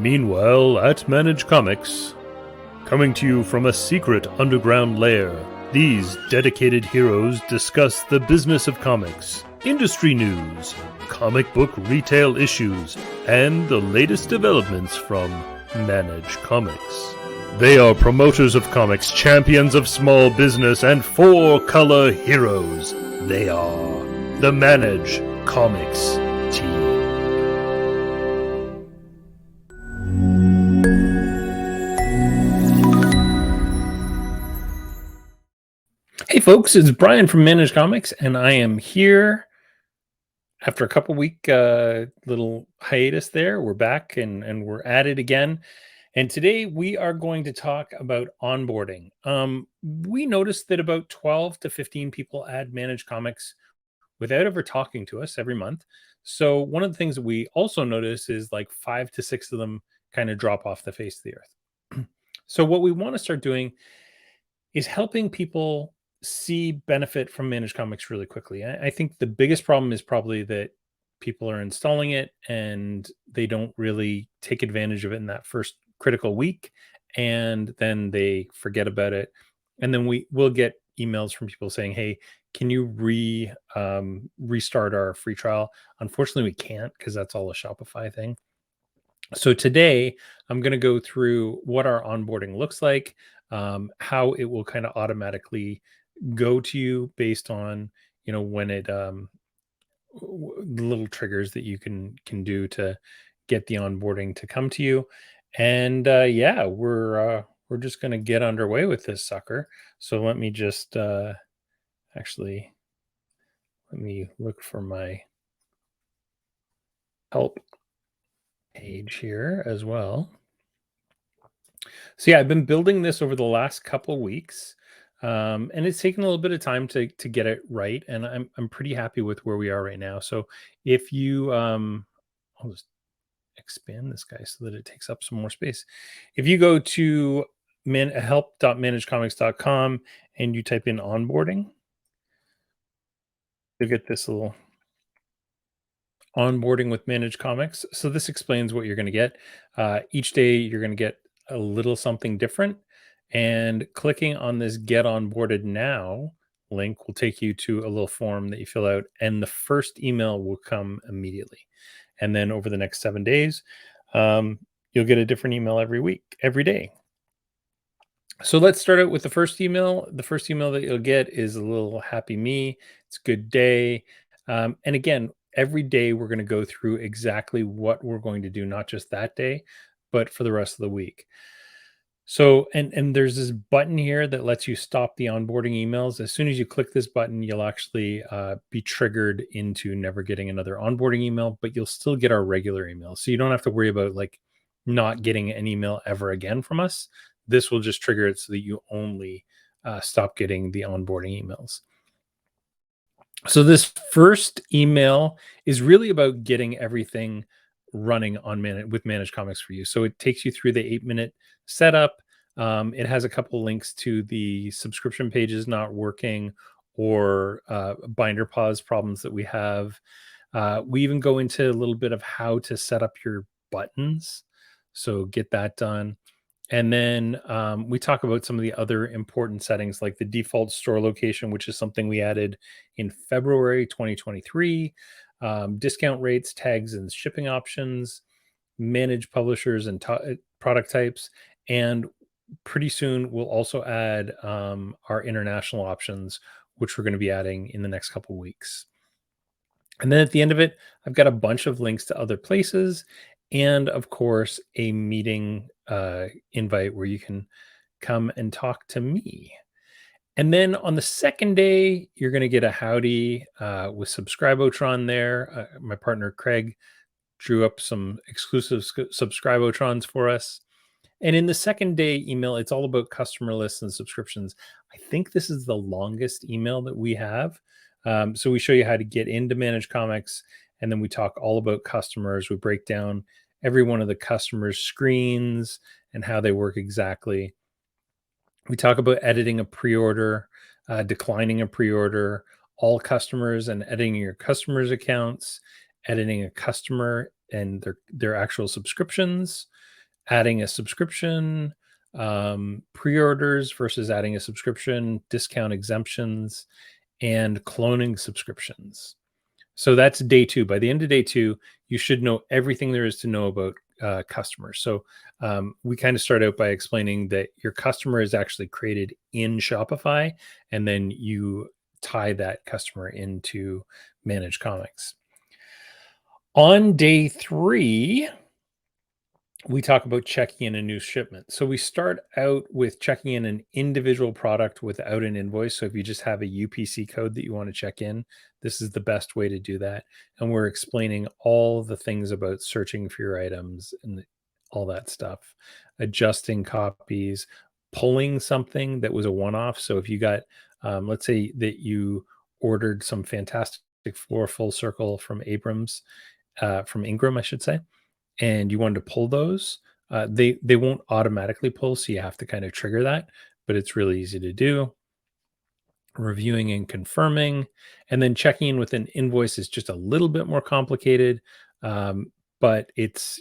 Meanwhile, at Manage Comics, coming to you from a secret underground lair, these dedicated heroes discuss the business of comics, industry news, comic book retail issues, and the latest developments from Manage Comics. They are promoters of comics, champions of small business, and four-color heroes. They are the Manage Comics team. Hey folks, it's Brian from Manage Comics, and I am here after a couple week little hiatus there. We're back and we're at it again. And today we are going to talk about onboarding. We noticed that about 12 to 15 people add Manage Comics without ever talking to us every month. So one of the things that we also notice is like 5 to 6 of them kind of drop off the face of the earth. So what we want to start doing is helping people see benefit from Managed Comics really quickly. I think the biggest problem is probably that people are installing it and they don't really take advantage of it in that first critical week, and then they forget about it. And then we will get emails from people saying, "Hey, can you restart our free trial?" Unfortunately, we can't because that's all a Shopify thing. So today I'm going to go through what our onboarding looks like, how it will kind of automatically go to you based on when it the little triggers that you can do to get the onboarding to come to you. And yeah, we're just going to get underway with this sucker. So let me just actually let me look for my help page here as well. So yeah, I've been building this over the last couple weeks, and it's taken a little bit of time to get it right, and I'm pretty happy with where we are right now. So if you, I'll just expand this guy so that it takes up some more space. If you go to help.managecomics.com and you type in onboarding, you'll get this little onboarding with Managed Comics. So this explains what you're going to get. Each day you're going to get a little something different, and clicking on this Get Onboarded Now link will take you to a little form that you fill out, and the first email will come immediately. And then over the next 7 days, you'll get a different email every week, every day. So let's start out with the first email. The first email that you'll get is a little happy me. It's good day. And again, every day we're going to go through exactly what we're going to do, not just that day, but for the rest of the week. So, and there's this button here that lets you stop the onboarding emails. As soon as you click this button, you'll actually be triggered into never getting another onboarding email, but you'll still get our regular emails. So you don't have to worry about like not getting an email ever again from us. This will just trigger it so that you only stop getting the onboarding emails. So this first email is really about getting everything running on with Managed Comics for you. So it takes you through the 8-minute setup. It has a couple links to the subscription pages not working, or binder pause problems that we have. We even go into a little bit of how to set up your buttons. So get that done. And then we talk about some of the other important settings, like the default store location, which is something we added in February 2023, discount rates, tags, and shipping options, manage publishers and product types. And pretty soon we'll also add our international options, which we're going to be adding in the next couple of weeks. And then at the end of it, I've got a bunch of links to other places, and of course, a meeting invite where you can come and talk to me. And then on the second day, you're going to get a howdy with Subscribotron there. My partner Craig drew up some exclusive Subscribotrons for us. And in the second day email, it's all about customer lists and subscriptions. I think this is the longest email that we have. So we show you how to get into Managed Comics, and then we talk all about customers. We break down every one of the customers' screens and how they work exactly. We talk about editing a pre-order, declining a pre-order, all customers and editing your customers' accounts, editing a customer and their actual subscriptions, adding a subscription, pre-orders versus adding a subscription, discount exemptions, and cloning subscriptions. So that's day two. By the end of day two, you should know everything there is to know about customers. So we kind of start out by explaining that your customer is actually created in Shopify, and then you tie that customer into Manage Comics. On day three, we talk about checking in a new shipment. So we start out with checking in an individual product without an invoice. So if you just have a UPC code that you want to check in, this is the best way to do that. And we're explaining all the things about searching for your items and all that stuff, adjusting copies, pulling something that was a one-off. So if you got, let's say that you ordered some fantastic floor full circle from from Ingram, I should say, and you wanted to pull those, they won't automatically pull, so you have to kind of trigger that, but it's really easy to do. Reviewing and confirming, and then checking in with an invoice is just a little bit more complicated, but it's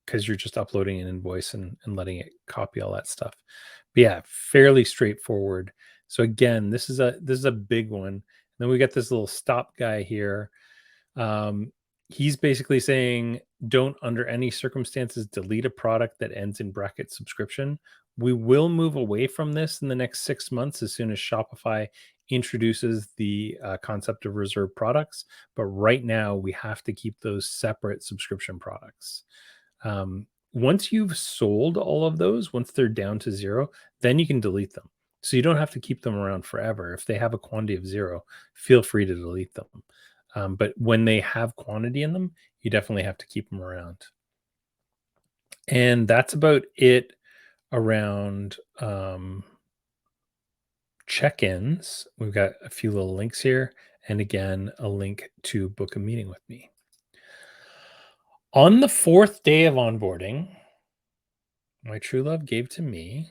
because you're just uploading an invoice and letting it copy all that stuff. But yeah, fairly straightforward. So again, this is a big one. Then we got this little stop guy here. He's basically saying, don't under any circumstances delete a product that ends in bracket subscription. We will move away from this in the next 6 months as soon as Shopify introduces the concept of reserved products. But right now, we have to keep those separate subscription products. Once you've sold all of those, once they're down to zero, then you can delete them. So you don't have to keep them around forever. If they have a quantity of zero, feel free to delete them. But when they have quantity in them, you definitely have to keep them around. And that's about it around check-ins. We've got a few little links here. And again, a link to book a meeting with me. On the fourth day of onboarding, my true love gave to me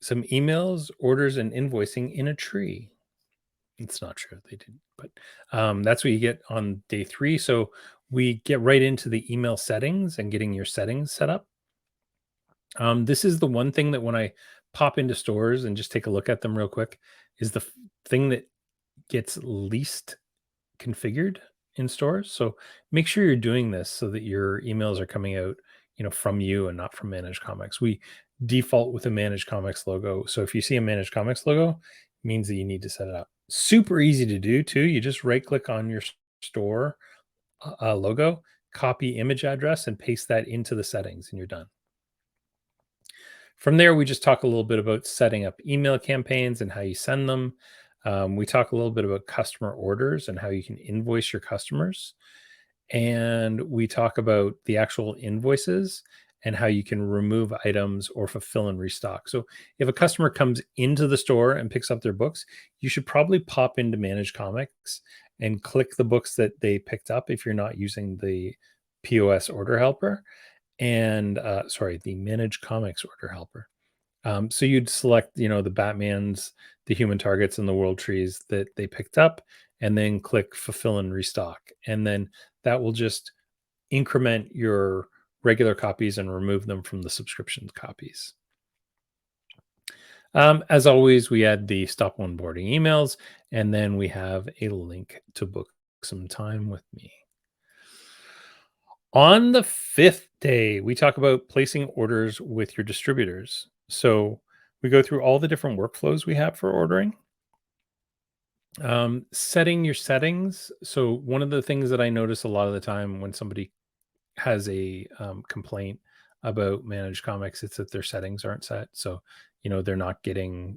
some emails, orders, and invoicing in a tree. It's not true. They didn't, but that's what you get on day three. So we get right into the email settings and getting your settings set up. This is the one thing that when I pop into stores and just take a look at them real quick is the thing that gets least configured in stores. So make sure you're doing this so that your emails are coming out, from you and not from Managed Comics. We default with a Managed Comics logo. So if you see a Managed Comics logo, it means that you need to set it up. Super easy to do too. You just right click on your store logo, copy image address, and paste that into the settings, and you're done. From there, we just talk a little bit about setting up email campaigns and how you send them. We talk a little bit about customer orders and how you can invoice your customers. And we talk about the actual invoices and how you can remove items or fulfill and restock. So if a customer comes into the store and picks up their books, you should probably pop into Manage Comics and click the books that they picked up if you're not using the POS order helper and the Manage Comics order helper. So you'd select, the Batmans, the Human Targets, and the World Trees that they picked up, and then click Fulfill and Restock. And then that will just increment your regular copies and remove them from the subscription copies. As always, we add the stop onboarding emails, and then we have a link to book some time with me. On the fifth day, we talk about placing orders with your distributors. So we go through all the different workflows we have for ordering. Setting your settings. So one of the things that I notice a lot of the time when somebody has a complaint about Managed Comics, it's that their settings aren't set. So they're not generating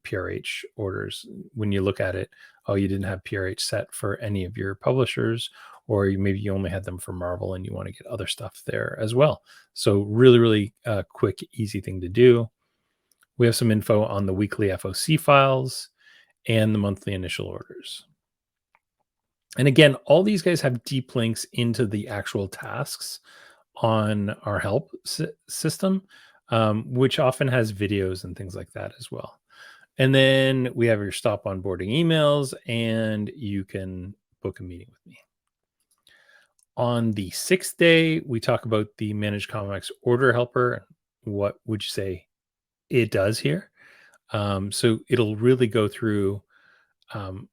PRH orders. When you look at it, you didn't have PRH set for any of your publishers, or maybe you only had them for Marvel and you want to get other stuff there as well. So really, really quick, easy thing to do. We have some info on the weekly FOC files and the monthly initial orders. And again, all these guys have deep links into the actual tasks on our help system, which often has videos and things like that as well. And then we have your stop onboarding emails, and you can book a meeting with me. On the 6th day, we talk about the Manage Comics order helper. What would you say it does here? So it'll really go through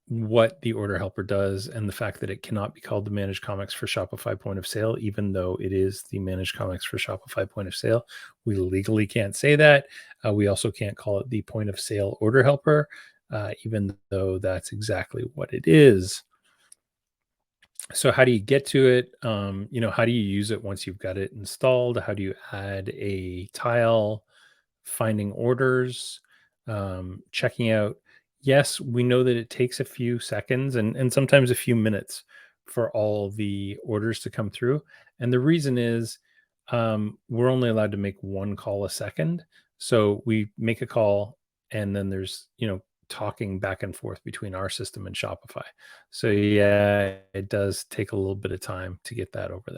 what the order helper does and the fact that it cannot be called the Manage Comics for Shopify point of sale, even though it is the Manage Comics for Shopify point of sale. We legally can't say that. We also can't call it the point of sale order helper, even though that's exactly what it is. So how do you get to it? How do you use it once you've got it installed? How do you add a tile? Finding orders, checking out. Yes, we know that it takes a few seconds and sometimes a few minutes for all the orders to come through. And the reason is we're only allowed to make one call a second. So we make a call and then there's, talking back and forth between our system and Shopify. So yeah, it does take a little bit of time to get that over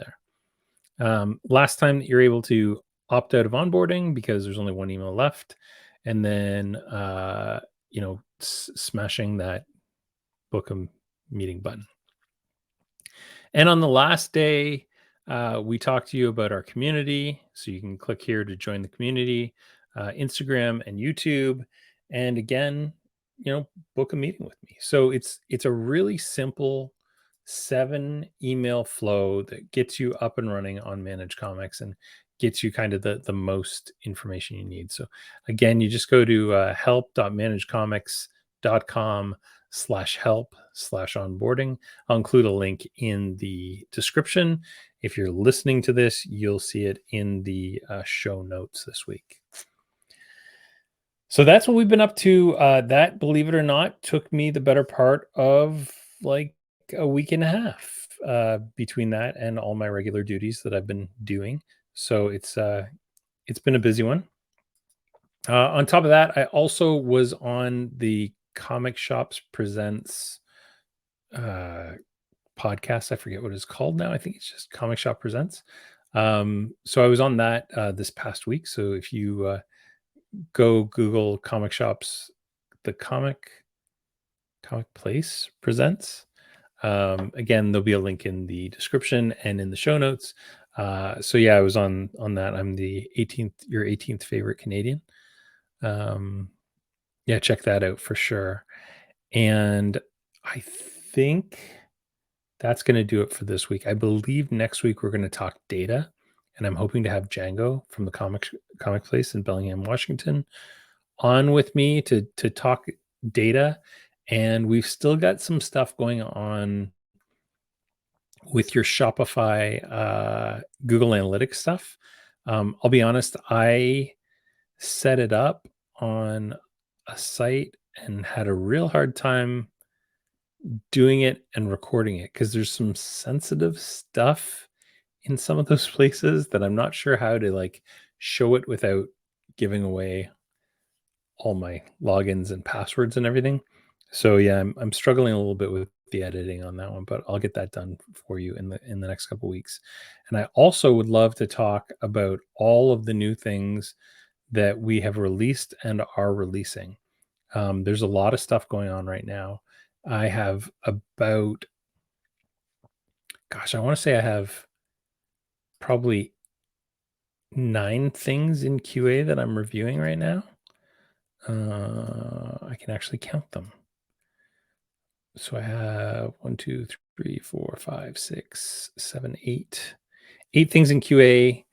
there. Last time that you're able to opt out of onboarding because there's only one email left, and then smashing that book a meeting button. And on the last day, we talked to you about our community. So you can click here to join the community, Instagram and YouTube. And again, book a meeting with me. So it's a really simple 7 email flow that gets you up and running on Manage Comics and gets you kind of the most information you need. So again, you just go to help.managecomics.com/help/onboarding. I'll include a link in the description. If you're listening to this, you'll see it in the show notes this week. So that's what we've been up to. That, believe it or not, took me the better part of like a week and a half between that and all my regular duties that I've been doing. So it's been a busy one. On top of that, I also was on the Comic Shops Presents uh, podcast. I forget what it's called now. I think it's just Comic Shop Presents. So I was on that this past week. So if you go Google Comic Shops, the Comic Place Presents. Again, there'll be a link in the description and in the show notes. So yeah, I was on that. I'm the 18th, your 18th favorite Canadian. Yeah, check that out for sure. And I think that's going to do it for this week. I believe next week we're going to talk data, and I'm hoping to have Django from the Comic Place in Bellingham, Washington, on with me to talk data. And we've still got some stuff going on with your Shopify Google Analytics stuff. I'll be honest, I set it up on a site and had a real hard time doing it and recording it because there's some sensitive stuff in some of those places that I'm not sure how to like show it without giving away all my logins and passwords and everything. So yeah, I'm struggling a little bit with the editing on that one, but I'll get that done for you in the next couple of weeks. And I also would love to talk about all of the new things that we have released and are releasing. There's a lot of stuff going on right now. I have about, gosh, I want to say I have probably 9 things in QA that I'm reviewing right now. I can actually count them. So I have 1, 2, 3, 4, 5, 6, 7, 8. 8 things in QA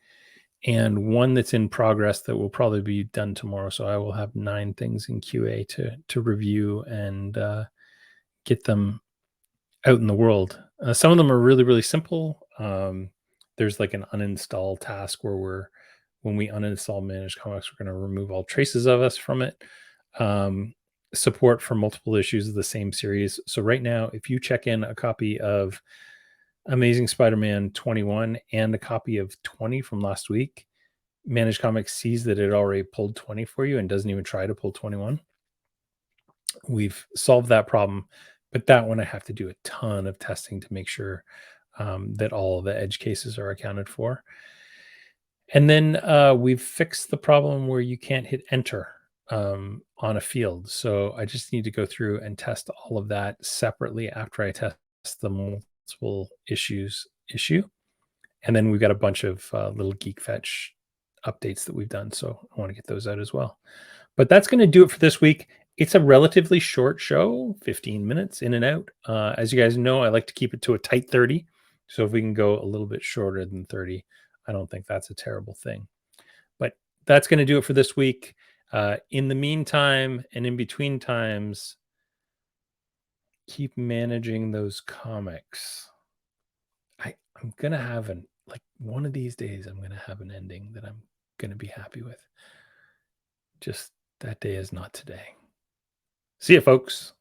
and 1 that's in progress that will probably be done tomorrow. So I will have 9 things in QA to review and get them out in the world. Some of them are really, really simple. There's like an uninstall task where when we uninstall Managed Comics, we're going to remove all traces of us from it. Support for multiple issues of the same series. So right now, if you check in a copy of Amazing Spider-Man 21 and a copy of 20 from last week, Managed Comics sees that it already pulled 20 for you and doesn't even try to pull 21. We've solved that problem, but that one I have to do a ton of testing to make sure that all the edge cases are accounted for. And then we've fixed the problem where you can't hit enter on a field. So I just need to go through and test all of that separately after I test the multiple issues issue. And then we've got a bunch of little Geek Fetch updates that we've done. So I want to get those out as well. But that's going to do it for this week. It's a relatively short show, 15 minutes in and out. As you guys know, I like to keep it to a tight 30. So if we can go a little bit shorter than 30, I don't think that's a terrible thing. But that's going to do it for this week. In the meantime and in between times, keep managing those comics. I'm going to have one of these days, I'm going to have an ending that I'm going to be happy with. Just that day is not today. See you, folks.